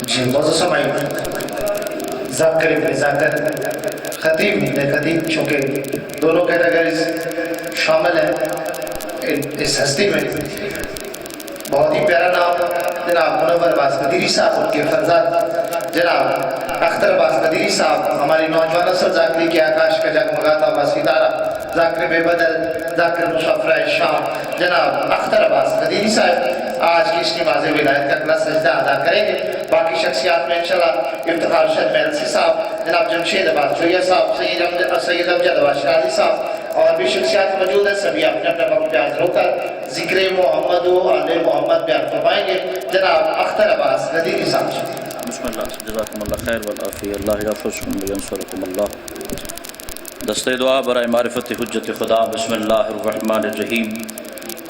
جی موضوع سمائی ذاکر ابن ذاکر خطیب ابن خطیب، چونکہ دونوں کیٹیگریز شامل ہیں اس ہستی میں۔ بہت ہی پیارا نام جناب منور عباس قدیری صاحب، ان کے فرزند جناب اختر عباس قدیری صاحب، ہماری نوجوان نسل ذاکری کے آکاش کا جگمگاتا ہوا ستارہ، ذاکر بے بدل، ذاکر مشفرہ شام جناب اختر عباس قدیری صاحب آج کی اس نماز ولایت کا اگلا سجدہ ادا کریں گے۔ باقی شخصیات میں انشاءاللہ افتخار شہد محلسی صاحب، جناب جمشید عباس جویہ صاحب، سید امجد عباس شرازی صاحب اور بھی شخصیات موجود ہیں، سبھی اپنے اپنے وقت پہ حاضر ہو کر ذکر محمد و آل محمد بیان فرمائیں گے۔ جناب اختر عباس قدیری صاحب۔ بسم اللہ، جزاکم اللہ خیر والعافیہ، اللہ یحفظکم وینصرکم اللہ۔ دستِ دعا برائے معرفت حجت خدا۔ بسم اللہ الرحمن الرحیم۔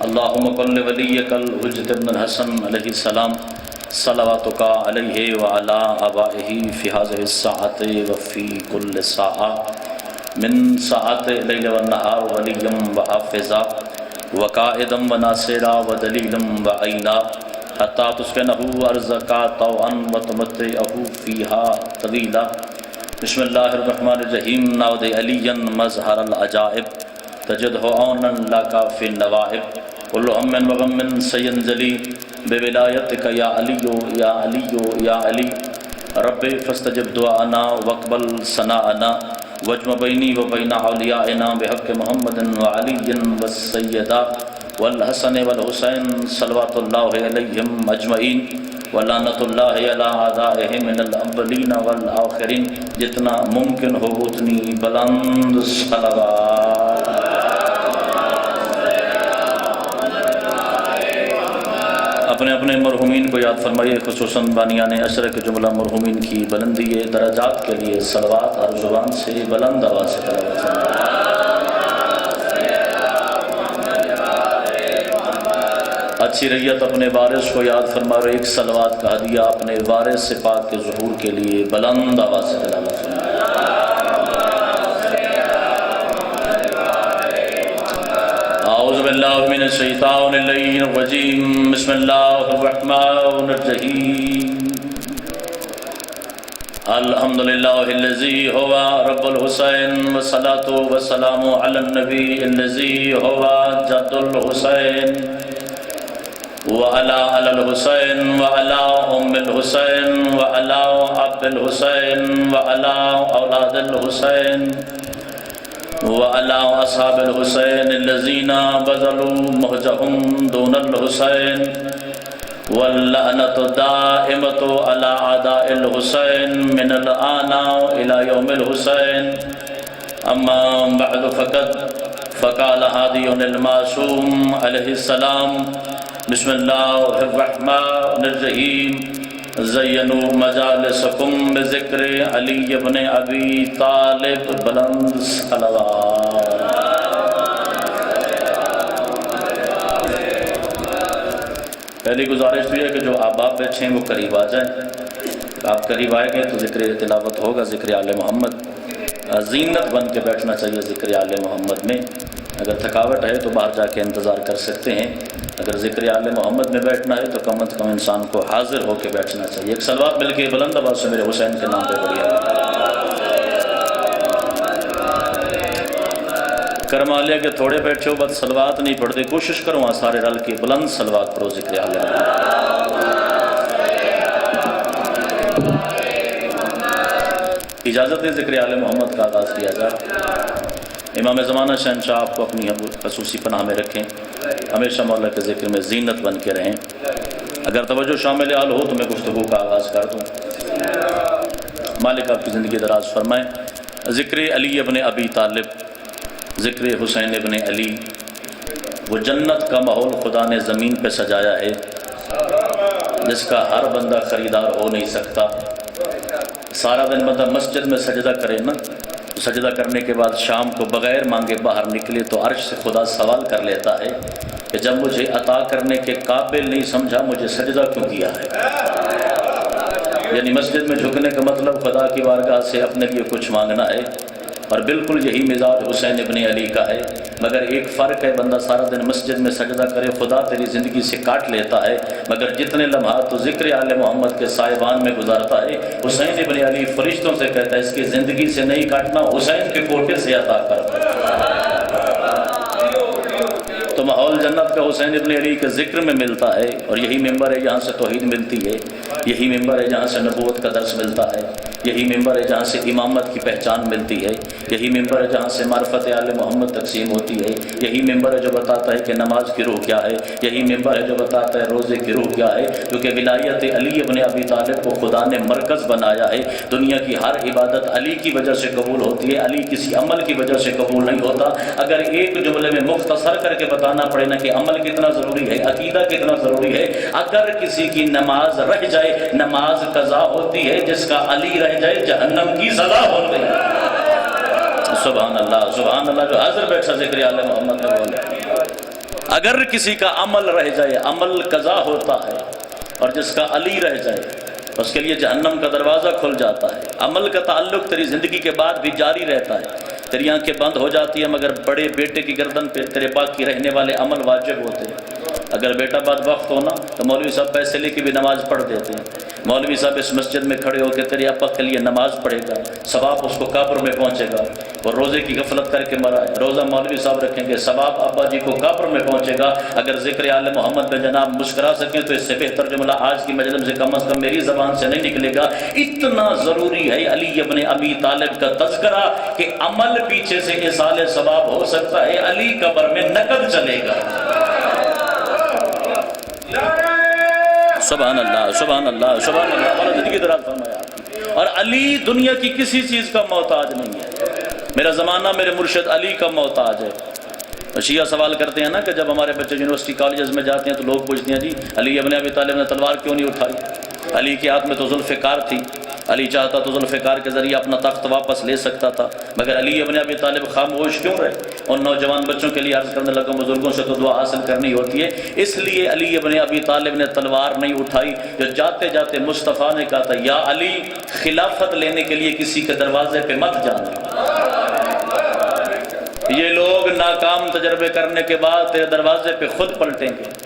اللہم قل ولیک الحجت ابن الحسن علیہ السلام صلواتک علیہ وعلی آبائہ فی ہذہ الساعۃ وفی کل ساعۃ من ساعات اللیل والنہار ولیا وحافظا وقائدا وناصرا ودلیلا وعینا حتی تسکنہ ارضک طوعا وتمتعہ فیہا طویلا۔ بسم اللہ الرحمن الرحیم۔ ناود علی مظہر العجائب تجدہ عونا لک فی النوائب کل ہم وغم سینجلی بولایتک یا علی یا علی یا علی رب فاستجب دعانا واقبل ثناءنا واجمع بینی و بین اولیائنا بحق محمد وعلی والسیدہ والحسن والحسین صلوات اللہ علیہم اجمعین ولعنت اللہ علی اعدائہم من الاولین والآخرین۔ جتنا ممکن ہو اتنی بلند صلوات۔ اپنے اپنے مرحومین کو یاد فرمائیے، خصوصاً بانیان عشر کے جملہ مرحومین کی بلندی درجات کے لیے صلوات ہر زبان سے بلند آواز سے تلاوت فرمائیے۔ اچھی ریت اپنے وارث کو یاد فرما رہے، ایک صلوات کا ہدیہ اپنے وارث سے پاک کے ظہور کے لیے بلند آواز سے تلاوت فرمائیے۔ اعوذ باللہ من الشیطان الرجیم، بسم اللہ الرحمن الرحیم۔ الحمدللہ الذی هو رب الحسین والصلاة والسلام علی النبی الذی هو جد الحسین وعلى آل الحسین وعلى ام الحسین وعلى اب الحسین وعلى اولاد الحسین وعلى اصحاب الحسین الذین بذلوا مہجہم دون الحسین واللعنۃ دائمۃ علی اعداء الحسین من الآن الى یوم الحسین۔ اما بعد فقال ہادی المعصوم علیہ السلام، بسم اللہ الرحمن الرحیم۔ زینوا مجالسکم بذکر علی ابن ابی طالب، بلند صلوات۔ پہلی گزارش بھی ہے کہ جو احباب بیٹھے ہیں وہ قریب آ جائیں۔ آپ قریب آئیں گے تو ذکر تلاوت ہوگا، ذکر آل محمد۔ زینت بن کے بیٹھنا چاہیے ذکر آل محمد میں۔ اگر تھکاوٹ ہے تو باہر جا کے انتظار کر سکتے ہیں، اگر ذکر آل محمد میں بیٹھنا ہے تو کم از کم انسان کو حاضر ہو کے بیٹھنا چاہیے۔ ایک صلوات مل کے بلند آواز سے میرے حسین کے نام پہ پڑھیے۔ کرم عالیہ کے تھوڑے بیٹھے ہو بس صلوات نہیں پڑھتے، کوشش کرو وہاں سارے رل کے بلند صلوات پڑھو ذکر آل محمد۔ اجازت ہے ذکر آل محمد کا آغاز کیا جائے۔ امام زمانہ شہنشاہ آپ کو اپنی خصوصی پناہ میں رکھیں، ہمیشہ مولا کے ذکر میں زینت بن کے رہیں۔ اگر توجہ شامل حال ہو تو میں گفتگو کا آغاز کر دوں۔ مالک آپ کی زندگی دراز فرمائیں۔ ذکر علی ابن ابی طالب، ذکر حسین ابن علی، وہ جنت کا ماحول خدا نے زمین پہ سجایا ہے جس کا ہر بندہ خریدار ہو نہیں سکتا۔ سارا دن بندہ مسجد میں سجدہ کرے نا، سجدہ کرنے کے بعد شام کو بغیر مانگے باہر نکلے تو عرش سے خدا سوال کر لیتا ہے کہ جب مجھے عطا کرنے کے قابل نہیں سمجھا مجھے سجدہ کیوں کیا ہے۔ یعنی مسجد میں جھکنے کا مطلب خدا کی بارگاہ سے اپنے لیے کچھ مانگنا ہے، اور بالکل یہی مزاج حسین ابن علی کا ہے۔ مگر ایک فرق ہے، بندہ سارا دن مسجد میں سجدہ کرے خدا تیری زندگی سے کاٹ لیتا ہے، مگر جتنے لمحات تو ذکر آل محمد کے سائبان میں گزارتا ہے، حسین ابن علی فرشتوں سے کہتا ہے اس کی زندگی سے نہیں کاٹنا، حسین کے کوٹے سے عطا کر۔ تو ماحول جنت کا حسین ابن علی کے ذکر میں ملتا ہے، اور یہی ممبر ہے جہاں سے توحید ملتی ہے، یہی ممبر ہے جہاں سے نبوت کا درس ملتا ہے، یہی ممبر ہے جہاں سے امامت کی پہچان ملتی ہے، یہی ممبر ہے جہاں سے معرفت آل محمد تقسیم ہوتی ہے، یہی ممبر ہے جو بتاتا ہے کہ نماز کی روح کیا ہے، یہی ممبر ہے جو بتاتا ہے روزے کی روح کیا ہے، کیونکہ ولایت علی ابن ابی طالب کو خدا نے مرکز بنایا ہے۔ دنیا کی ہر عبادت علی کی وجہ سے قبول ہوتی ہے، علی کسی عمل کی وجہ سے قبول نہیں ہوتا۔ اگر ایک جملے میں مختصر کر کے بتانا پڑے نا کہ عمل کتنا ضروری ہے، عقیدہ کتنا ضروری ہے، اگر کسی کی نماز رہ جائے نماز قضا ہوتی ہے، جس کا علی رہ جائے جہنم کی سزا ہوتی ہے۔ سبحان اللہ سبحان اللہ، جو حاضر بیٹھا ذکر آل محمد میں بولے، اگر کسی کا عمل رہ جائے عمل قضا ہوتا ہے، اور جس کا علی رہ جائے اس کے لیے جہنم کا دروازہ کھل جاتا ہے۔ عمل کا تعلق تیری زندگی کے بعد بھی جاری رہتا ہے، تیری آنکھیں بند ہو جاتی ہیں مگر بڑے بیٹے کی گردن پہ تیرے باقی رہنے والے عمل واجب ہوتے ہیں۔ اگر بیٹا بعد وقت ہونا تو مولوی صاحب پیسے لے کے بھی نماز پڑھ دیتے ہیں، مولوی صاحب اس مسجد میں کھڑے ہو کے تیرے ابا کے لیے نماز پڑھے گا، ثواب اس کو قبر میں پہنچے گا۔ اور روزے کی غفلت کر کے مرا ہے، روزہ مولوی صاحب رکھیں گے، ثواب ابا جی کو قبر میں پہنچے گا۔ اگر ذکر آل محمد میں جناب مسکرا سکیں تو اس سے بہتر جملہ آج کی مجلس سے کم از کم میری زبان سے نہیں نکلے گا۔ اتنا ضروری ہے علی ابن ابی طالب کا تذکرہ کہ عمل پیچھے سے ایصال ثواب ہو سکتا ہے، علی قبر میں نقد چلے گا۔ سبحان اللہ سبحان اللہ سبحان اللہ، اور زندگی دراز فرمایا۔ اور علی دنیا کی کسی چیز کا محتاج نہیں ہے، میرا زمانہ میرے مرشد علی کا محتاج ہے۔ شیعہ سوال کرتے ہیں نا کہ جب ہمارے بچے یونیورسٹی کالجز میں جاتے ہیں تو لوگ پوچھتے ہیں جی علی ابن ابی طالب نے تلوار کیوں نہیں اٹھائی؟ علی کے ہاتھ میں تو ذوالفقار تھی، علی چاہتا تو ذوالفقار کے ذریعے اپنا تخت واپس لے سکتا تھا، مگر علی ابن ابی طالب خاموش کیوں رہے؟ اور نوجوان بچوں کے لیے عرض کرنے لگا بزرگوں سے تو دعا حاصل کرنی ہوتی ہے، اس لیے علی ابن ابی طالب نے تلوار نہیں اٹھائی۔ جو جاتے جاتے مصطفیٰ نے کہا تھا یا علی خلافت لینے کے لیے کسی کے دروازے پہ مت جانا، یہ لوگ ناکام تجربے کرنے کے بعد تیرے دروازے پہ خود پلٹیں گے۔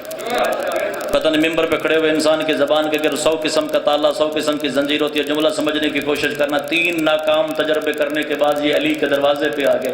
پتہ نہیں ممبر پہ کھڑے ہوئے انسان کی زبان کے اگر 100 قسم کا تالا 100 قسم کی زنجیر ہوتی ہے، جملہ سمجھنے کی کوشش کرنا، 3 ناکام تجربے کرنے کے بعد یہ علی کے دروازے پہ آ گئے۔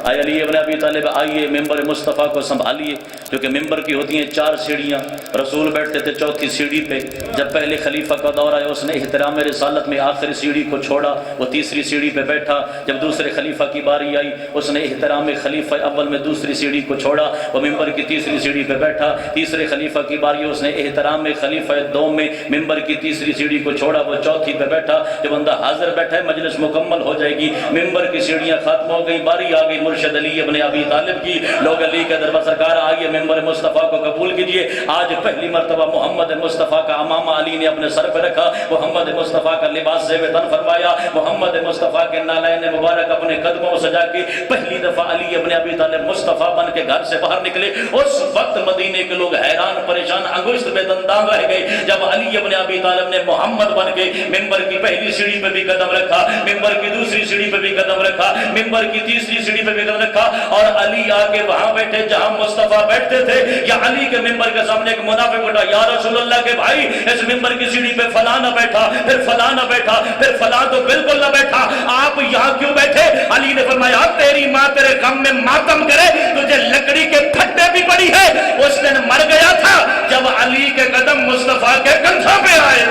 آئے علی ابن ابی طالب آئیے ممبر مصطفیٰ کو سنبھالیے، کیونکہ ممبر کی ہوتی ہیں 4 سیڑھیاں، رسول بیٹھتے تھے 4تھی سیڑھی پہ۔ جب پہلے خلیفہ کا دور آیا اس نے احترام رسالت میں آخری سیڑھی کو چھوڑا، وہ 3ری سیڑھی پہ بیٹھا۔ جب دوسرے خلیفہ کی باری آئی اس نے احترام خلیفہ اول میں 2ری سیڑھی کو چھوڑا، وہ ممبر کی 3ری سیڑھی پہ بیٹھا۔ تیسرے خلیفہ کی باری اس نے احترام خلیفہ دوم میں ممبر کی 3ری سیڑھی کو چھوڑا، وہ 4تھی پہ بیٹھا۔ جو بندہ حاضر بیٹھا ہے مجلس مکمل ہو جائے گی، ممبر کی سیڑھیاں ختم ہو گئی، باری آ گئی مرشد علی ابن ابی طالب کی۔ لوگ علی کا دربار سرکار آئیے ممبر مصطفیٰ کو قبول کیجئے۔ آج پہلی مرتبہ محمد مصطفیٰ کا امامہ علی نے اپنے سر پہ رکھا، محمد مصطفیٰ کا لباس زیب تن فرمایا، محمد مصطفیٰ کے نالین مبارک اپنے قدموں سجا کے پہلی دفعہ علی ابن ابی طالب مصطفیٰ بن کے گھر سے باہر نکلے۔ اس وقت مدینے کے لوگ حیران پریشان انگشت بے دندان رہ گئے جب علی ابن ابی طالب نے محمد بن کے ممبر کی پہلی سیڑھی پہ بھی قدم رکھا، ممبر کی 2ری سیڑھی پہ بھی قدم رکھا، ممبر کی 3ری سیڑھی پہ بھی قدم رکھا، اور علی آ کے وہاں بیٹھے جہاں مصطفیٰ بیٹھتے تھے۔ یا علی کے ممبر کے سامنے ایک منافق اٹھا، یا رسول اللہ کے بھائی اس ممبر کی سیڑھی پہ فلاں نہ بیٹھا، پھر فلاں نہ بیٹھا، پھر فلاں تو بالکل نہ بیٹھا، آپ یہاں کیوں بیٹھے؟ علی نے فرمایا تیری ماں تیرے غم میں ماتم کرے، تجھے لکڑی کے پھٹے بھی پڑی ہے۔ اس دن مر گیا تھا جب علی کے قدم مصطفیٰ کے کندھوں پہ آئے۔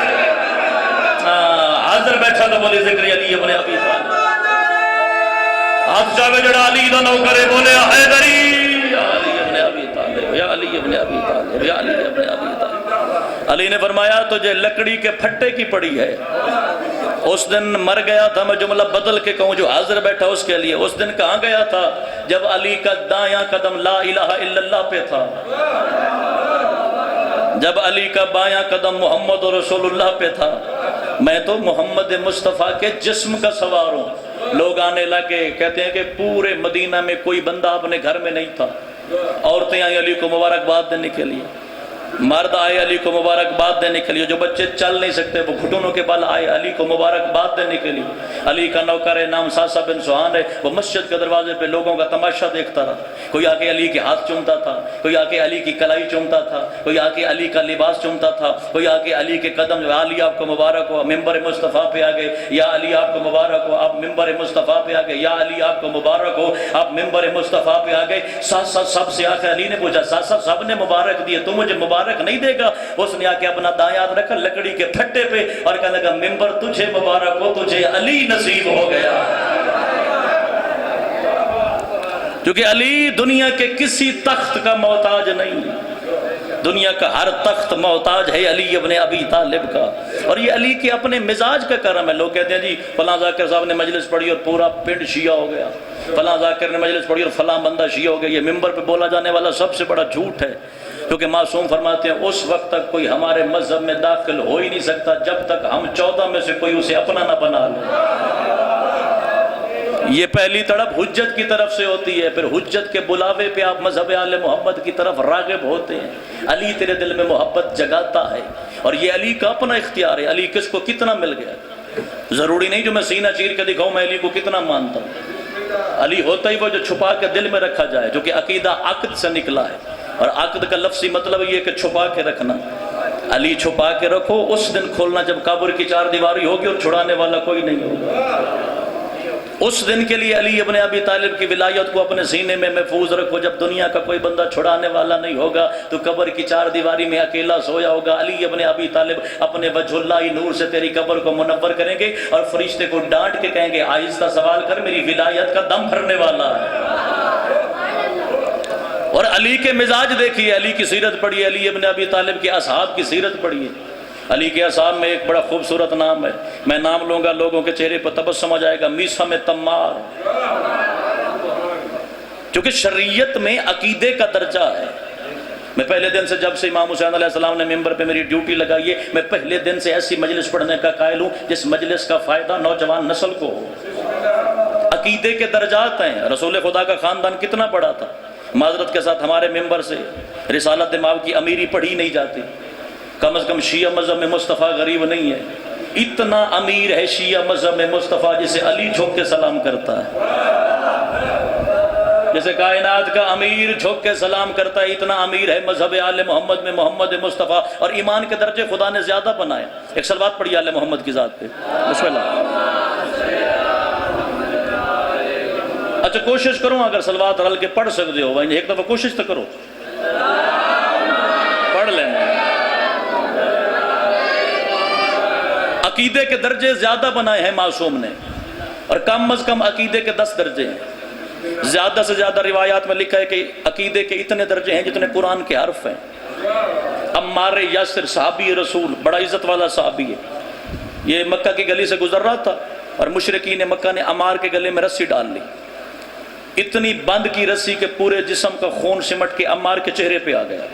حاضر بیٹھا تو بولے ذکر علی ابن ابی طالب، ہاتھ چاہے جڑا علی دا نو کرے بولے حیدری یا علی ابن ابی طالب یا علی ابن ابی طالب یا علی ابن ابی طالب۔ علی نے فرمایا تجھے لکڑی کے پھٹے کی پڑی ہے۔ اس دن مر گیا تھا، میں جملہ بدل کے کہوں جو حاضر بیٹھا اس کے لیے، اس دن کہاں گیا تھا؟ جب علی کا دایاں قدم لا الہ الا اللہ پہ تھا، جب علی کا بایاں قدم محمد رسول اللہ پہ تھا۔ میں تو محمد مصطفیٰ کے جسم کا سوار ہوں۔ لوگ آنے لگے کہتے ہیں کہ پورے مدینہ میں کوئی بندہ اپنے گھر میں نہیں تھا، عورتیں آئیں علی کو مبارکباد دینے کے لیے۔ مرد آئے علی کو مبارکباد دینے کے لیے، جو بچے چل نہیں سکتے وہ گھٹنوں کے بل آئے علی کو مبارکباد دینے کے لیے۔ علی کا نوکر نام ساسا بن سہان ہے، وہ مسجد کے دروازے پہ لوگوں کا تماشا دیکھتا رہا۔ کوئی آ کے علی کے ہاتھ چومتا تھا، کوئی آ کے علی کی کلائی چومتا تھا، کوئی آ کے علی کا لباس چومتا تھا، کوئی آ کے علی کے قدم، یا علی آپ کو مبارک ہو، ممبر مصطفیٰ پہ آ گئے، یا علی آپ کو مبارک ہو، آپ ممبر مصطفیٰ پہ آ گئے، یا علی آپ کو مبارک ہو، آپ ممبر مصطفیٰ پہ آ گئے۔ سب سے آ کے علی نے پوچھا، سب نے مبارک دیے، تو مجھے مبارک نہیں دے گا؟ اس نے آ کے اپنا دائیں ہاتھ رکھا لکڑی کے پھٹے پہ اور کہنے لگا، ممبر تجھے مبارک ہو، تجھے علی نصیب ہو گیا۔ کیونکہ علی دنیا کے کسی تخت کا محتاج نہیں، دنیا کا ہر تخت محتاج ہے علی ابن ابی طالب کا۔ اور یہ علی کے اپنے مزاج کا کرم ہے۔ لوگ کہتے ہیں جی فلاں ذاکر صاحب نے مجلس پڑھی اور پورا پنڈ شیعہ ہو گیا، فلاں ذاکر نے مجلس پڑھی اور فلاں بندہ شیعہ ہو گیا۔ یہ ممبر پہ بولا جانے والا سب سے بڑا جھوٹ ہے، کیونکہ معصوم فرماتے ہیں اس وقت تک کوئی ہمارے مذہب میں داخل ہو ہی نہیں سکتا جب تک ہم 14 میں سے کوئی اسے اپنا نہ بنا لے۔ یہ پہلی تڑپ حجت کی طرف سے ہوتی ہے، پھر حجت کے بلاوے پہ آپ مذہب آل محمد کی طرف راغب ہوتے ہیں۔ علی تیرے دل میں محبت جگاتا ہے، اور یہ علی کا اپنا اختیار ہے۔ علی کس کو کتنا مل گیا، ضروری نہیں جو میں سینہ چیر کے دکھاؤں میں علی کو کتنا مانتا ہوں۔ علی ہوتا ہی وہ جو چھپا کے دل میں رکھا جائے، جو کہ عقیدہ عقد سے نکلا ہے، اور عقد کا لفظی مطلب یہ کہ چھپا کے رکھنا۔ علی چھپا کے رکھو، اس دن کھولنا جب قبر کی چار دیواری ہوگی اور چھڑانے والا کوئی نہیں ہوگا۔ اس دن کے لیے علی ابن ابی طالب کی ولایت کو اپنے سینے میں محفوظ رکھو۔ جب دنیا کا کوئی بندہ چھڑانے والا نہیں ہوگا تو قبر کی چار دیواری میں اکیلا سویا ہوگا۔ علی ابن ابی طالب اپنے وجہ اللہ نور سے تیری قبر کو منور کریں گے، اور فرشتے کو ڈانٹ کے کہیں گے، آہستہ سوال کر، میری ولایت کا دم بھرنے والا ہے۔ اور علی کے مزاج دیکھیے، علی کی سیرت پڑھیے، علی ابن ابی طالب کے اصحاب کی سیرت پڑھیے۔ علی کے اصحاب میں ایک بڑا خوبصورت نام ہے، میں نام لوں گا لوگوں کے چہرے پر تبسم آ جائے گا، میثم تمار۔ کیونکہ شریعت میں عقیدے کا درجہ ہے۔ میں پہلے دن سے، جب سے امام حسین علیہ السلام نے ممبر پہ میری ڈیوٹی لگائی ہے، میں پہلے دن سے ایسی مجلس پڑھنے کا قائل ہوں جس مجلس کا فائدہ نوجوان نسل کو ہو۔ عقیدے کے درجات ہیں۔ رسول خدا کا خاندان کتنا بڑا تھا، معذرت کے ساتھ ہمارے ممبر سے رسالت دماغ کی امیری پڑھی نہیں جاتی۔ کم از کم شیعہ مذہب میں مصطفیٰ غریب نہیں ہے، اتنا امیر ہے شیعہ مذہب میں مصطفیٰ جسے علی جھک کے سلام کرتا ہے، جیسے کائنات کا امیر جھک کے سلام کرتا ہے، اتنا امیر ہے مذہب آل محمد میں محمد مصطفیٰ۔ اور ایمان کے درجے خدا نے زیادہ بنائے۔ ایک صلوات پڑھیے آل محمد کی ذات پہ، بسم اللہ۔ اچھا کوشش کروں، اگر صلوات رل کے پڑھ سکتے ہو ایک دفعہ کوشش تو کرو، پڑھ لینا۔ عقیدے کے درجے زیادہ بنائے ہیں معصوم نے، اور کم از کم عقیدے کے 10 درجے ہیں۔ زیادہ سے زیادہ روایات میں لکھا ہے کہ عقیدے کے اتنے درجے ہیں جتنے قرآن کے حرف ہیں۔ عمار یاسر صحابی رسول، بڑا عزت والا صحابی ہے، یہ مکہ کی گلی سے گزر رہا تھا اور مشرکین مکہ نے عمار کے گلے میں رسی ڈال لی، اتنی بند کی رسی کہ پورے جسم کا خون سمٹ کے عمار کے چہرے پہ آ گیا،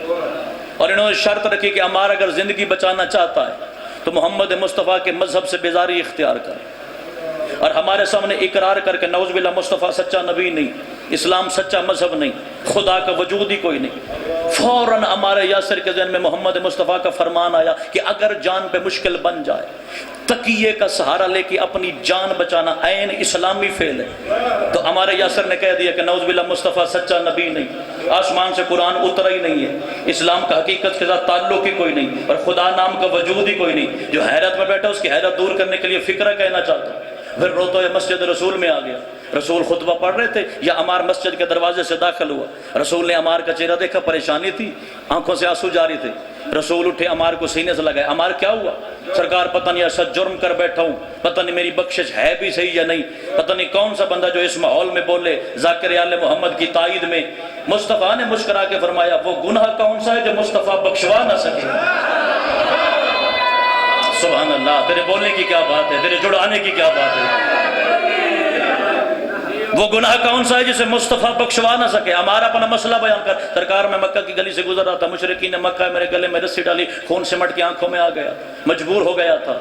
اور انہوں نے شرط رکھی کہ عمار اگر زندگی بچانا چاہتا ہے تو محمد مصطفیٰ کے مذہب سے بیزاری اختیار کر، اور ہمارے سامنے اقرار کر کے نعوذ باللہ مصطفیٰ سچا نبی نہیں، اسلام سچا مذہب نہیں، خدا کا وجود ہی کوئی نہیں۔ فوراً عمار یاسر کے ذہن میں محمد مصطفیٰ کا فرمان آیا کہ اگر جان پہ مشکل بن جائے، تقیے کا سہارا لے کے اپنی جان بچانا عین اسلامی فعل ہے۔ تو عمار یاسر نے کہہ دیا کہ نعوذ باللہ مصطفیٰ سچا نبی نہیں، آسمان سے قرآن اترا ہی نہیں ہے، اسلام کا حقیقت کے ساتھ تعلق ہی کوئی نہیں، اور خدا نام کا وجود ہی کوئی نہیں۔ جو حیرت میں بیٹھا اس کی حیرت دور کرنے کے لیے فکرہ کہنا چاہتا، پھر روتا ہے مسجد رسول میں آ گیا۔ رسول خطبہ پڑھ رہے تھے، یا عمار مسجد کے دروازے سے داخل ہوا، رسول نے عمار کا چہرہ دیکھا، پریشانی تھی، آنکھوں سے آنسو جاری تھے۔ رسول اٹھے، عمار کو سینے سے لگائے، عمار کیا ہوا؟ سرکار پتہ نہیں ایسا جرم کر بیٹھا ہوں، پتہ نہیں میری بخشش ہے بھی صحیح یا نہیں، پتہ نہیں کون سا بندہ جو اس ماحول میں بولے ذاکر آل محمد کی تائید میں۔ مصطفیٰ نے مسکرا کے فرمایا، وہ گناہ کون سا ہے جو مصطفیٰ بخشوا نہ سکے؟ سبحان اللہ، تیرے بولنے کی کیا بات ہے، تیرے جڑانے کی کیا بات ہے۔ وہ گناہ کون سا ہے جسے مصطفیٰ بخشوا نہ سکے؟ ہمارا اپنا مسئلہ بیان کر۔ سرکار میں مکہ کی گلی سے گزر رہا تھا، مشرکین نے مکہ میرے گلے میں رسی ڈالی، خون سمٹ کے آنکھوں میں آ گیا، مجبور ہو گیا تھا،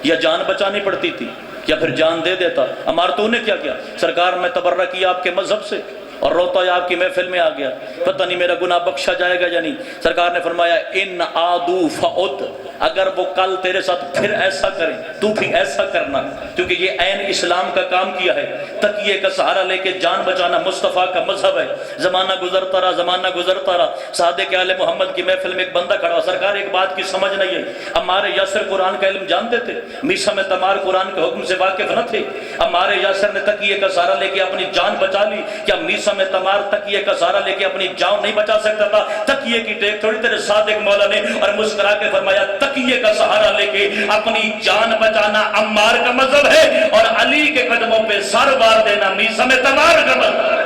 یا جان بچانی پڑتی تھی یا پھر جان دے دیتا۔ عمار تو نے کیا کیا؟ سرکار میں تبرہ کیا آپ کے مذہب سے، اور روتا ہے آپ کی محفل میں آ گیا، پتہ نہیں میرا گناہ بخشا جائے گا یا نہیں۔ سرکار نے فرمایا ان عادو فعد، اگر وہ کل تیرے ساتھ پھر ایسا کریں تو بھی ایسا کرنا، کیونکہ یہ عین اسلام کا کام کیا ہے۔ تکیے کا سہارا لے کے جان بچانا مصطفیٰ کا مذہب ہے۔ زمانہ گزرتا رہا، زمانہ گزرتا رہا، صادق آل محمد کی محفل میں ایک بندہ کھڑا، سرکار ایک بات کی سمجھ نہیں ہے، عمار یاسر قرآن کا علم جانتے تھے، میسم تمار قرآن کے حکم سے واقف نہ تھے۔ عمار یاسر نے تکیے کا سہارا لے کے اپنی جان بچا لی، کیا میسم تمار تکیے کا سہارا لے کے اپنی جان نہیں بچا سکتا تھا؟ تکیے کی ٹیک تھوڑی تیرے صادق مولا نے، اور مسکرا کے فرمایا تکیے کا سہارا لے کے اپنی جان بچانا عمار کا مذہب ہے، اور علی کے قدموں پہ سر وار دینا میسم تمار کا مذہب ہے۔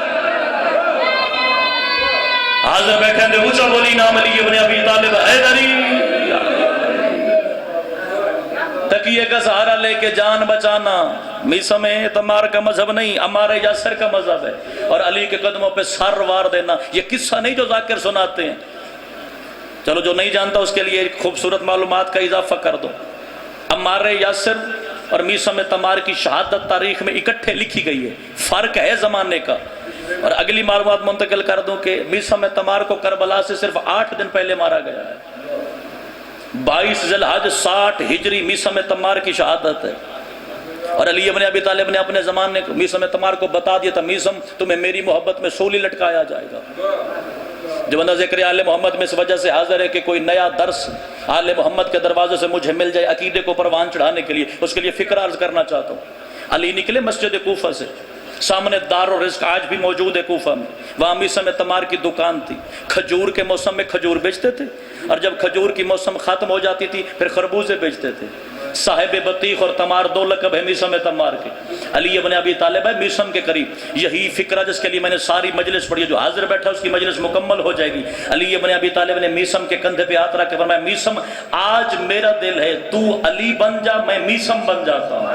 حاضر بیٹھے تھے، اونچا بولی نام علی ابن ابی طالب حیدری۔ تکیے کا سہارا لے کے جان بچانا میسم تمار کا مذہب نہیں، عمار یاسر کا مذہب ہے، اور علی کے قدموں پہ سر وار دینا۔ یہ قصہ نہیں جو ذاکر سناتے ہیں، چلو جو نہیں جانتا اس کے لیے ایک خوبصورت معلومات کا اضافہ کر دو۔ عمار یاسر اور میسم تمار کی شہادت تاریخ میں اکٹھے لکھی گئی ہے، فرق ہے زمانے کا۔ اور اگلی معلومات منتقل کر دوں کہ میسم تمار کو کربلا سے صرف 8 دن پہلے مارا گیا ہے۔ 22 ذی الحج 60 ہجری میسم تمار کی شہادت ہے، اور علی ابن ابی طالب نے اپنے زمانے کو میسم تمار کو بتا دیا تھا، میسم تمہیں میری محبت میں سولی لٹکایا جائے گا۔ جو بندہ ذکر آل محمد میں اس وجہ سے حاضر ہے کہ کوئی نیا درس آل محمد کے دروازے سے مجھے مل جائے عقیدے کو پروان چڑھانے کے لیے، اس کے لیے فکر عرض کرنا چاہتا ہوں۔ علی نکلے مسجد کوفہ سے، سامنے دار و رزق آج بھی موجود ہے کوفہ میں، وہاں میسم تمار کی دکان تھی، کھجور کے موسم میں کھجور بیچتے تھے، اور جب کھجور کی موسم ختم ہو جاتی تھی پھر خربوزے بیچتے تھے۔ صاحب بطیخ اور تمار 2 لقب ہے میسم تمار کے۔ علی ابن ابی طالب ہے میسم کے قریب، یہی فکرہ جس کے لیے میں نے ساری مجلس پڑھی ہے، جو حاضر بیٹھا اس کی مجلس مکمل ہو جائے گی۔ علی ابن ابی طالب نے میسم کے کندھے پہ ہاتھ رکھ کے فرمایا میسم آج میرا دل ہے تو علی بن جا، میں میسم بن جاتا ہوں۔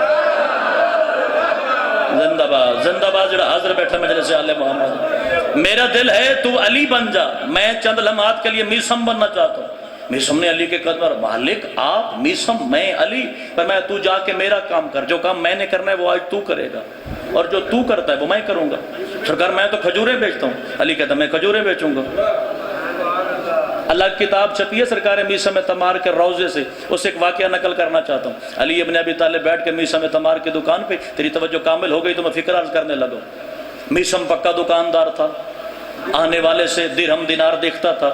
زندہ باد، زندہ باد جڑا حاضر بیٹھا مجلس آل محمد، میرا دل ہے تو علی بن جا، میں چند لمحات کے لیے میسم بننا چاہتا ہوں۔ میسم نے علی کے قدم پر، مالک آپ میسم میں علی، پر میں تو جا کے میرا کام کر، جو کام میں نے کرنا ہے وہ آج تو کرے گا، اور جو تو کرتا ہے وہ میں کروں گا۔ سرکار میں تو کھجوریں بیچتا ہوں، علی کہتا میں کھجوریں بیچوں گا۔ اللہ کی کتاب چھپی ہے سرکار میسم تمار کے روضے سے، اس ایک واقعہ نقل کرنا چاہتا ہوں۔ علی ابن ابی طالب بیٹھ کے میسم تمار کی دکان پہ، تیری توجہ کامل ہو گئی تو میں فکر عرض کرنے لگا۔ میسم پکا دکاندار تھا، آنے والے سے درہم دینار دیکھتا تھا،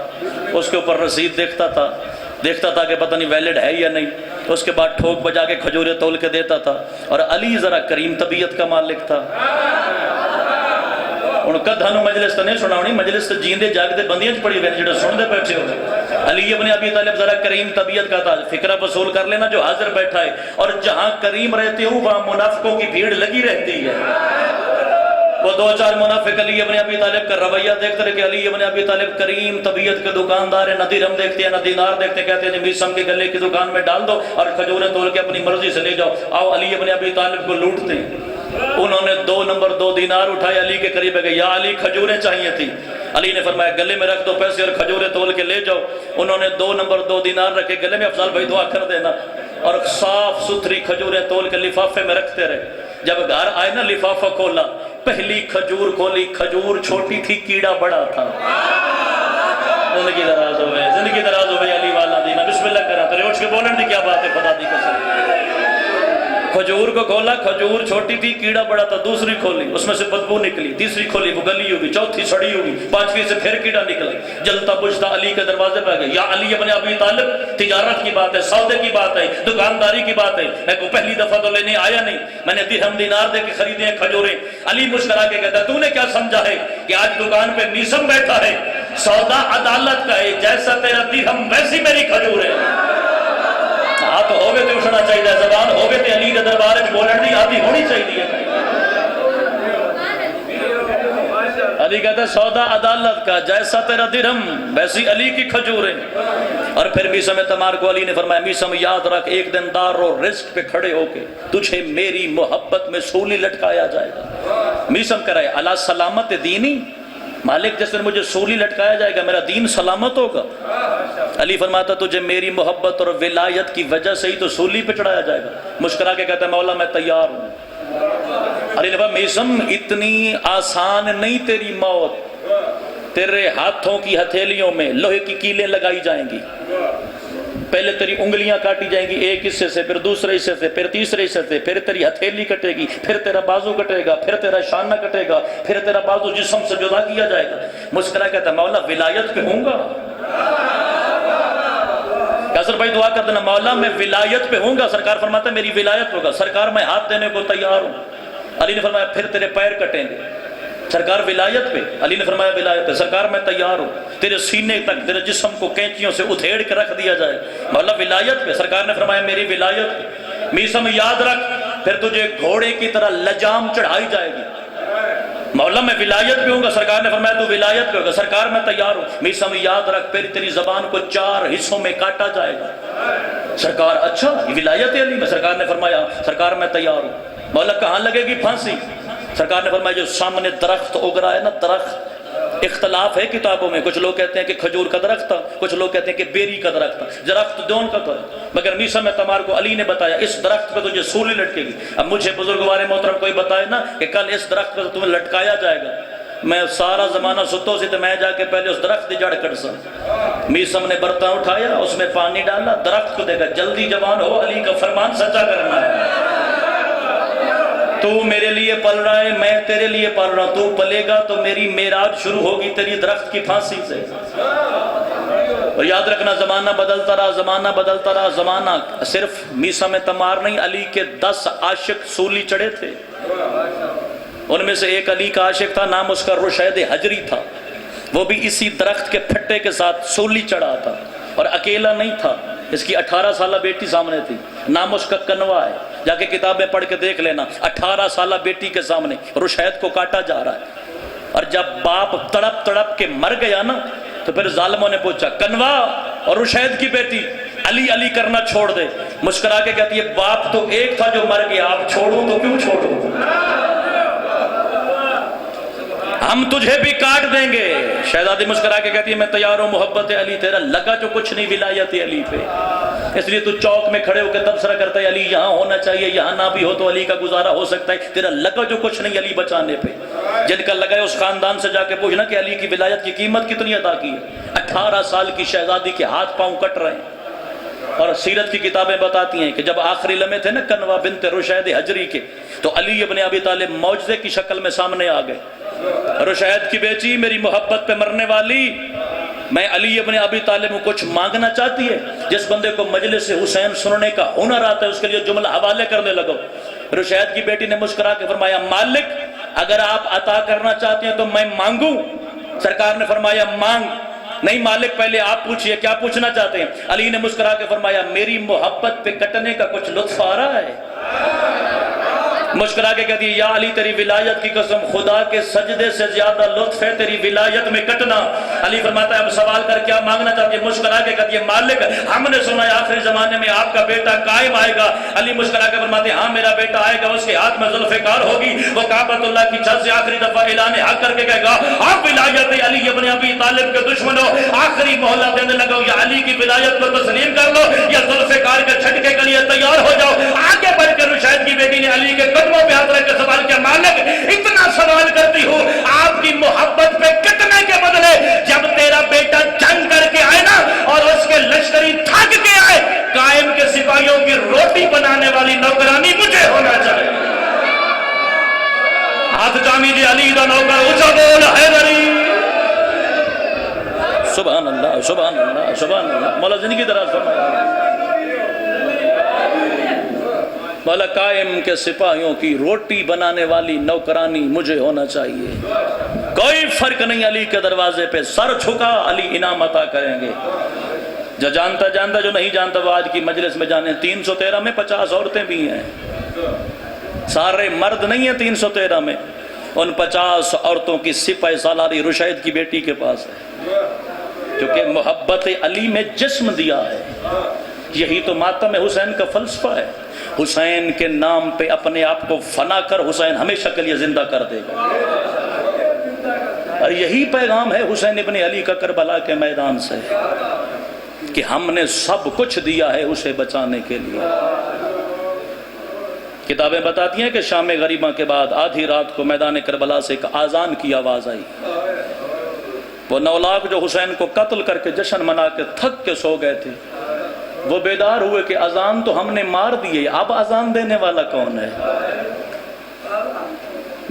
اس کے اوپر رسید دیکھتا تھا کہ پتہ نہیں ویلڈ ہے یا نہیں، اس کے بعد ٹھوک بجا کے کھجورے تول کے دیتا تھا۔ اور علی ذرا کریم طبیعت کا مالک تھا۔ ان کا دھانو مجلس تو نہیں سنا ہونی، مجلس تو جیندے جاگدے بندیاں چ پڑی ہوئے جڑے سن دے بیٹھے ہو۔ علی ابن ابی طالب ذرا کریم طبیعت کا تھا، فکرہ وصول کر لینا جو حاضر بیٹھا ہے، اور جہاں کریم رہتے ہو وہاں منافقوں کی بھیڑ لگی رہتی ہے۔ وہ 2-4 منافق علی ابن ابی طالب کا رویہ دیکھتے رہے کہ علی ابن ابی طالب کریم طبیعت کے دکاندار ہے، نہ درہم دیکھتے ہیں نہ دینار دیکھتے ہیں، کہتے ہیں میسم کے گلے کی دکان میں ڈال دو اور کھجوریں تول کے اپنی مرضی سے لے جاؤ، آؤ علی ابن ابی طالب کو لوٹتے ہیں۔ انہوں نے 2 نمبر 2 دینار اٹھائے، علی کے قریب گئے، یا علی کھجوریں چاہیے تھی۔ علی نے فرمایا گلے میں رکھ دو پیسے اور کھجوریں تول کے لے جاؤ۔ انہوں نے 2 نمبر 2 دینار رکھے گلے میں، افضل بھائی دعا کر دینا، اور صاف ستھری کھجوریں تول کے لفافے میں رکھتے رہے۔ جب گھر آئے نا لفافہ کھولا، پہلی کھجور کھولی، کھجور چھوٹی تھی، کیڑا بڑا تھا۔ زندگی دراز ہوئے، زندگی دراز ہوئے علی والا دینا، بسم اللہ کرا تو ریوچ کے بولن دی کیا بات ہے، خدا دی قسم۔ کھجور کو کھولا، کھجور چھوٹی تھی، کیڑا بڑا تھا۔ دوسری کھولی، اس میں سے بدبو نکلی۔ تیسری کھولی، وہ گلی ہوگی۔ چوتھی سڑی ہوگی۔ 5ویں سے پھر کیڑا نکلا۔ جلتا بجھتا علی کے دروازے پہ گیا، یا علی ابن ابی طالب، تجارت کی بات ہے، سودے کی بات ہے، دکانداری کی بات ہے، میں کو پہلی دفعہ تو لینے آیا نہیں، میں نے درہم دینار دے کے خریدے ہیں کھجوریں۔ علی مسکرا کے کہتا تو نے کیا سمجھا ہے کہ آج دکان پہ میسم بیٹھا ہے؟ سودا عدالت کا ہے، جیسا تیرا درہم ویسی میری کھجور ہے۔ ہاتھ ہوگے تو اٹھنا چاہیے، زبان ہوگے تو علی کے دربار میں بولن دی آدھی ہونی چاہیے۔ علی کہتا ہے سودا عدالت کا، جیسا تیرا درہم ویسی علی کی کھجوریں۔ اور پھر میسم تمار کو علی نے فرمایا میسم یاد رکھ، ایک دن دار و رزق پہ کھڑے ہو کے تجھے میری محبت میں سولی لٹکایا جائے گا۔ میسم کہہ رہا ہے اللہ سلامت دینی، مالک جس دن مجھے سولی لٹکایا جائے گا میرا دین سلامت ہوگا۔ علی فرماتا تجھے میری محبت اور ولایت کی وجہ سے ہی تو سولی پہ چڑھایا جائے گا۔ مسکرا کے کہتا ہے مولا میں تیار ہوں۔ علی نے فرمایا میسم اتنی آسان نہیں تیری موت، تیرے ہاتھوں کی ہتھیلیوں میں لوہے کی کیلیں لگائی جائیں گی، پہلے تیری انگلیاں کاٹی جائیں گی ایک حصے سے، پھر دوسرے حصے سے، پھر تیسرے حصے سے، پھر تیری ہتھیلی کٹے گی، پھر تیرا بازو کٹے گا، پھر تیرا شانہ کٹے گا، پھر تیرا بازو جسم سے جدا کیا جائے گا۔ مسکرا کہتا مولا ولایت پہ ہوں گا؟ کیسر بھائی دعا کر دینا مولا میں ولایت پہ ہوں گا؟ سرکار فرماتا ہے میری ولایت ہوگا۔ سرکار میں ہاتھ دینے کو تیار ہوں۔ علی نے فرمایا پھر تیرے پیر کٹیں گے۔ سرکار ولایت پہ؟ علی نے فرمایا ولایت پہ۔ سرکار میں تیار ہوں، تیرے سینے تک تیرے جسم کو کینچیوں سے ادھیڑ کے رکھ دیا جائے۔ مولا ولایت پہ؟ سرکار نے فرمایا میری ولایت پہ۔ میسم یاد رکھ پھر تجھے گھوڑے کی طرح لجام چڑھائی جائے گی۔ مولا میں ولایت پہ ہوں گا۔ سرکار نے فرمایا تو ولایت پہ ہوگا۔ سرکار میں تیار ہوں۔ میسم یاد رکھ پھر تیری زبان کو 4 حصوں میں کاٹا جائے گا۔ سرکار اچھا یہ ولایت علی میں؟ سرکار نے فرمایا سرکار میں تیار ہوں۔ مولا کہاں لگے گی پھانسی؟ سرکار نے فرمایا جو سامنے درخت اگ رہا ہے نا، درخت اختلاف ہے کتابوں میں، کچھ لوگ کہتے ہیں کہ کھجور کا درخت تھا، کچھ لوگ کہتے ہیں کہ بیری کا درخت تھا، درخت دون کا تھا، مگر میسم تمار کو علی نے بتایا اس درخت پہ تجھے سولی لٹکے گی۔ اب مجھے بزرگوار محترم کوئی بتائے نا کہ کل اس درخت پہ تمہیں لٹکایا جائے گا، میں سارا زمانہ ستوں سے تو میں جا کے پہلے اس درخت کی جڑ کٹ سا۔ میسم نے برتن اٹھایا، اس میں پانی ڈالا، درخت کو دیکھا جلدی جوان ہو، علی کا فرمان سچا کرنا ہے۔ تو میرے لیے پل رہا ہے، میں تیرے لیے پل رہا ہوں، تو پلے گا تو میری معراج شروع ہوگی تیری درخت کی پھانسی سے۔ اور یاد رکھنا زمانہ بدلتا رہا، زمانہ بدلتا رہا، زمانہ صرف میسم تمار نہیں، علی کے 10 عاشق سولی چڑھے تھے۔ ان میں سے ایک علی کا عاشق تھا، نام اس کا رشید حجری تھا، وہ بھی اسی درخت کے پھٹے کے ساتھ سولی چڑھا تھا اور اکیلا نہیں تھا، اس کی 18 سالہ بیٹی سامنے تھی، نام اس کا کنوا ہے، جا کے کتابیں پڑھ کے دیکھ لینا۔ 18 سالہ بیٹی کے سامنے رشید کو کاٹا جا رہا ہے، اور جب باپ تڑپ تڑپ کے مر گیا نا تو پھر ظالموں نے پوچھا کنوا اور رشید کی بیٹی علی علی کرنا چھوڑ دے۔ مسکرا کے کہتی ہے باپ تو ایک تھا جو مر گیا، آپ چھوڑوں تو کیوں چھوڑوں، ہم تجھے بھی کاٹ دیں گے۔ شہزادی مسکرا کے کہتی ہے میں تیار ہوں، محبت علی تیرا لگا جو کچھ نہیں ولایت علی پہ، اس لیے تو چوک میں کھڑے ہو کے تبصرہ کرتا ہے علی یہاں ہونا چاہیے، یہاں نہ بھی ہو تو علی کا گزارا ہو سکتا ہے، تیرا لگا جو کچھ نہیں علی بچانے پہ۔ جن کا لگا ہے اس خاندان سے جا کے پوچھنا کہ علی کی ولایت کی قیمت کتنی ادا کی ہے۔ 18 سال کی شہزادی کے ہاتھ پاؤں کٹ رہے ہیں، اور سیرت کی کتابیں بتاتی ہیں کہ جب آخری لمحے تھے نا کنوا بنت رشید حجری کے، تو علی ابن ابی طالب معجزے کی شکل میں سامنے آ گئے۔ رشید کی بیٹی میری محبت پہ مرنے والی، میں علی ابن ابی طالب کو کچھ مانگنا چاہتی ہے؟ جس بندے کو مجلس حسین سننے کا ہنر آتا ہے اس کے لیے جملہ حوالے کرنے لگو۔ رشید کی بیٹی نے مسکرا کے فرمایا مالک اگر آپ عطا کرنا چاہتے ہیں تو میں مانگوں؟ سرکار نے فرمایا مانگ۔ نہیں مالک پہلے آپ پوچھئے کیا پوچھنا چاہتے ہیں؟ علی نے مسکرا کے فرمایا میری محبت پہ کٹنے کا کچھ لطف آ رہا ہے؟ مسکرا کے کہتی ہے یا علی تیری ولایت کی قسم خدا کے سجدے سے زیادہ لطف ہے تیری ولایت میں کٹنا۔ علی فرماتا ہے اب سوال کر کیا مانگنا چاہتی ہے؟ مسکرا کے کہتی ہے مالک ہم نے سنا ہے آخری زمانے میں آپ کا بیٹا قائم آئے گا۔ علی مسکرا کے فرماتے ہیں ہاں میرا بیٹا آئے گا، اس کے ہاتھ میں ذوالفقار ہوگی، وہ کعبۃ اللہ کی چھت سے آخری دفعہ اعلان حق کر کے کہے گا آپ ولایت علی ابن ابی طالب کے دشمنوں آخری مہلت دینے لگو، یا علی کی ولایت کو تسلیم کر لو یا ذوالفقار کے چھٹکے کے لیے تیار ہو جاؤ۔ آگے بڑھ کے رشید کی بیٹی نے علی کے قدموں پہ ہاتھ رکھ کے سوال کیا مالک اتنا سوال کرتی ہوں آپ کی محبت پہ کتنے کے بدلے جب تیرا بیٹا جنگ کر کے آئے نا اور اس کے لشکری تھک کے آئے، قائم کے سپاہیوں کی روٹی بنانے والی نوکرانی مجھے ہونا چاہیے۔ ہاتھ جامی دی علی دا نوکر اونچا بول حیدری۔ سبحان اللہ سبحان اللہ سبحان اللہ۔ مولا زندگی دراز فرمائے۔ مولا قائم کے سپاہیوں کی روٹی بنانے والی نوکرانی مجھے ہونا چاہیے۔ کوئی فرق نہیں، علی کے دروازے پہ سر چھکا علی انعام عطا کریں گے۔ جو جانتا جانتا، جو نہیں جانتا وہ آج کی مجلس میں جانے۔ 313 میں 50 عورتیں بھی ہیں، سارے مرد نہیں ہیں 313 میں۔ ان 50 عورتوں کی سپہ سالاری رشید کی بیٹی کے پاس ہے، کیونکہ محبت علی میں جسم دیا ہے۔ یہی تو ماتم حسین کا فلسفہ ہے، حسین کے نام پہ اپنے آپ کو فنا کر حسین ہمیشہ کے لیے زندہ کر دے گا۔ اور یہی پیغام ہے حسین ابن علی کا کربلا کے میدان سے کہ ہم نے سب کچھ دیا ہے اسے بچانے کے لیے۔ کتابیں بتاتی ہیں کہ شام غریبہ کے بعد آدھی رات کو میدان کربلا سے ایک آذان کی آواز آئی. وہ 9 لاکھ جو حسین کو قتل کر کے جشن منا کے تھک کے سو گئے تھے، وہ بیدار ہوئے کہ اذان تو ہم نے مار دیے، اب اذان دینے والا کون ہے؟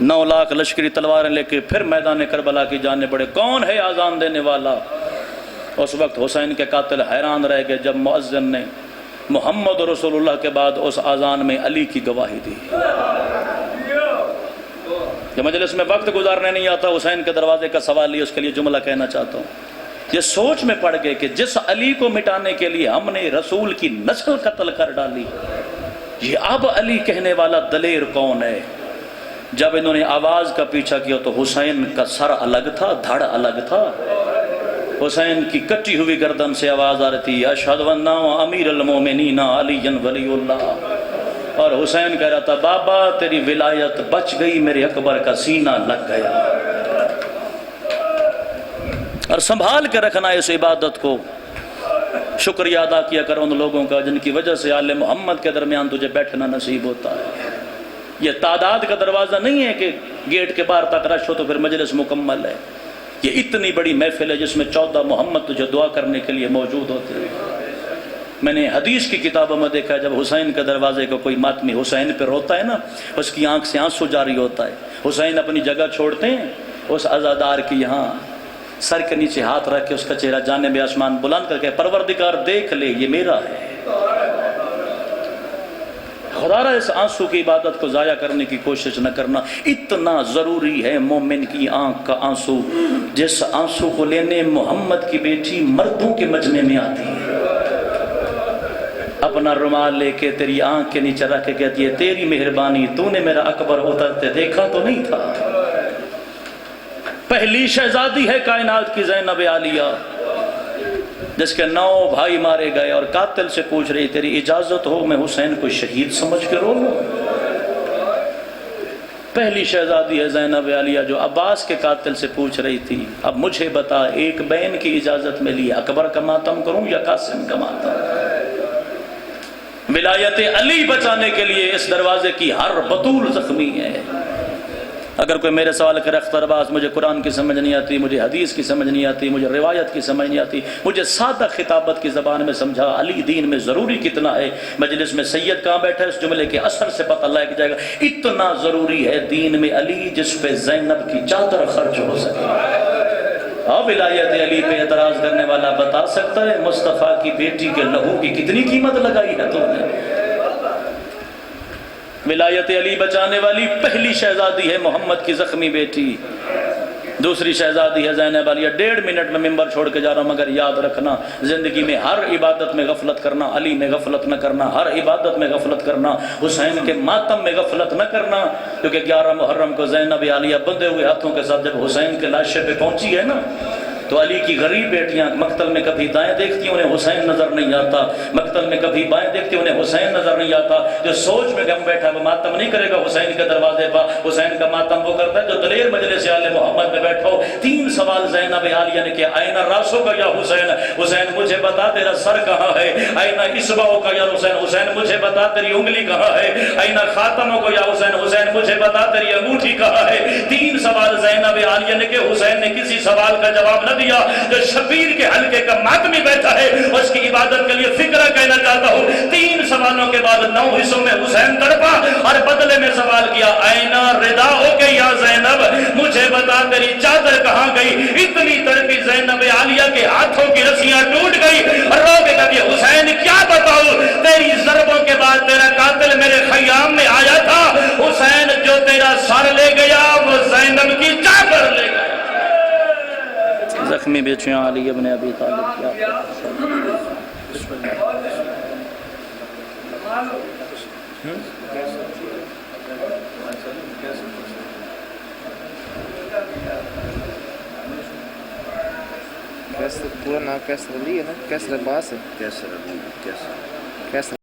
9 لاکھ لشکری تلواریں لے کے پھر میدان کربلا کی جانب بڑھے، کون ہے اذان دینے والا؟ اس وقت حسین کے قاتل حیران رہ گئے جب مؤذن نے محمد رسول اللہ کے بعد اس اذان میں علی کی گواہی دی. یہ مجلس میں وقت گزارنے نہیں آتا، حسین کے دروازے کا سوال ہی اس کے لیے جملہ کہنا چاہتا ہوں. یہ سوچ میں پڑ گئے کہ جس علی کو مٹانے کے لیے ہم نے رسول کی نسل قتل کر ڈالی، یہ اب علی کہنے والا دلیر کون ہے؟ جب انہوں نے آواز کا پیچھا کیا تو حسین کا سر الگ تھا، دھڑ الگ تھا. حسین کی کٹی ہوئی گردن سے آواز آ رہی تھی، اشہد ان امیر المومنین علی ولی اللہ. اور حسین کہہ رہا تھا، بابا تیری ولایت بچ گئی، میرے اکبر کا سینہ لگ گیا. اور سنبھال کے رکھنا اس عبادت کو. شکریہ ادا کیا کر ان لوگوں کا جن کی وجہ سے آل محمد کے درمیان تجھے بیٹھنا نصیب ہوتا ہے. یہ تعداد کا دروازہ نہیں ہے کہ گیٹ کے باہر تک رش ہو تو پھر مجلس مکمل ہے. یہ اتنی بڑی محفل ہے جس میں 14 محمد تجھے دعا کرنے کے لیے موجود ہوتے ہیں. میں نے حدیث کی کتابوں میں دیکھا جب حسین کے دروازے کا کوئی ماتمی حسین پہ روتا ہے نا، اس کی آنکھ سے آنسو جاری ہوتا ہے. حسین اپنی جگہ چھوڑتے ہیں، اس عزادار کی یہاں سر کے نیچے ہاتھ رکھ کے اس کا چہرہ جانب آسمان بلند کر کے، پروردگار دیکھ لے یہ میرا ہے. خدا را اس آنسو کی عبادت کو ضائع کرنے کی کوشش نہ کرنا. اتنا ضروری ہے مومن کی آنکھ کا آنسو، جس آنسو کو لینے محمد کی بیٹی مردوں کے مجمع میں آتی ہے، اپنا رومال لے کے تیری آنکھ کے نیچے رکھ کے کہتی ہے، تیری مہربانی، تو نے میرا اکبر اترتے دیکھا تو نہیں تھا. پہلی شہزادی ہے کائنات کی زینب عالیہ، جس کے 9 بھائی مارے گئے، اور قاتل سے پوچھ رہی تیری اجازت ہو میں حسین کو شہید سمجھ کے رو لوں. پہلی شہزادی ہے زینب عالیہ جو عباس کے قاتل سے پوچھ رہی تھی، اب مجھے بتا ایک بہن کی اجازت میں لیے اکبر کا ماتم کروں یا قاسم کا ماتم؟ ولایت علی بچانے کے لیے اس دروازے کی ہر بطول زخمی ہے. اگر کوئی میرے سوال کرے اختر عباس مجھے قرآن کی سمجھ نہیں آتی، مجھے حدیث کی سمجھ نہیں آتی، مجھے روایت کی سمجھ نہیں آتی، مجھے سادہ خطابت کی زبان میں سمجھا علی دین میں ضروری کتنا ہے. مجلس میں سید کہاں بیٹھا ہے، اس جملے کے اثر سے پتہ لگ جائے گا. اتنا ضروری ہے دین میں علی جس پہ زینب کی چادر خرچ ہو سکے. اور ولایت علی پہ اعتراض کرنے والا بتا سکتا ہے مصطفیٰ کی بیٹی کے لہو کی کتنی قیمت لگائی ہے تم نے؟ ولایت علی بچانے والی پہلی شہزادی ہے محمد کی زخمی بیٹی، دوسری شہزادی ہے زینب عالیہ. 1.5 منٹ میں ممبر چھوڑ کے جا رہا ہوں، مگر یاد رکھنا زندگی میں ہر عبادت میں غفلت کرنا، علی میں غفلت نہ کرنا، ہر عبادت میں غفلت کرنا، حسین کے ماتم میں غفلت نہ کرنا. کیونکہ 11 محرم کو زینب عالیہ بندھے ہوئے ہاتھوں کے ساتھ جب حسین کے لاشے پہ پہنچی ہے نا، تو علی کی غریب بیٹیاں مقتل میں کبھی دائیں دیکھتی انہیں حسین نظر نہیں آتا، مقتل میں کبھی بائیں دیکھتی انہیں حسین نظر نہیں آتا. جو سوچ میں غم بیٹھا وہ ماتم نہیں کرے گا حسین کے دروازے پر، حسین کا ماتم وہ کرتا ہے جو دلیر مجلس آل محمد میں بیٹھا ہو. 3 سوال زینب عالیہ نے کیا، آئینہ راسو کا یا حسین، حسین مجھے بتا تیرا سر کہاں ہے. آئینہ اسباؤ کا یا حسین، حسین مجھے بتا تیری انگلی کہاں ہے. آئینہ خاتموں کو یا حسین، حسین مجھے بتا تیری انگوٹھی کہاں ہے. 3 سوال زینب عالیہ نے کہ حسین نے کسی سوال کا جواب نہ دیا. جو شبیر کے حلقے کا ماتمی بیٹھا ہے اس کی عبادت کے لیے فکرہ کہنا چاہتا ہوں. 3 سوالوں کے بعد 9 حصوں میں حسین تڑپا اور بدلے میں سوال کیا، آئینہ ردا ہو کے یا زینب مجھے بتا تیری چادر کہاں گئی. اتنی تڑپی زینب عالیہ کے ہاتھوں کی رسیاں ٹوٹ گئی اور رو کے کہتی حسین کیا بتاؤ، تیری ضربوں کے بعد تیرا قاتل میرے خیام میں آیا تھا. حسین جو تیرا سر لے گیا وہ زینب کی چادر لے گیا. زخمی بیٹیاں علی ابن ابی طالب کیا پورا نام کیسر علی ہے نا، کیسر عباس ہے، کیسر علی، کیسر